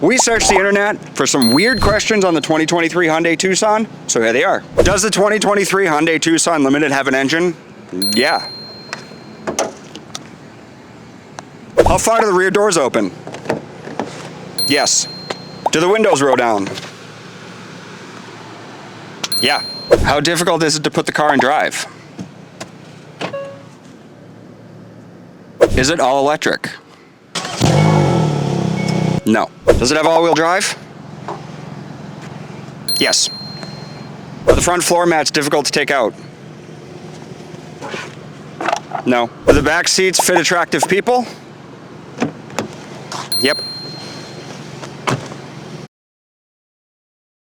We searched the internet for some weird questions on the 2023 Hyundai Tucson, so here they are. Does the 2023 Hyundai Tucson Limited have an engine? Yeah. How far do the rear doors open? Yes. Do the windows roll down? Yeah. How difficult is it to put the car in drive? Is it all electric? No. Does it have all-wheel drive? Yes. Are the front floor mats difficult to take out? No. Do the back seats fit attractive people? Yep.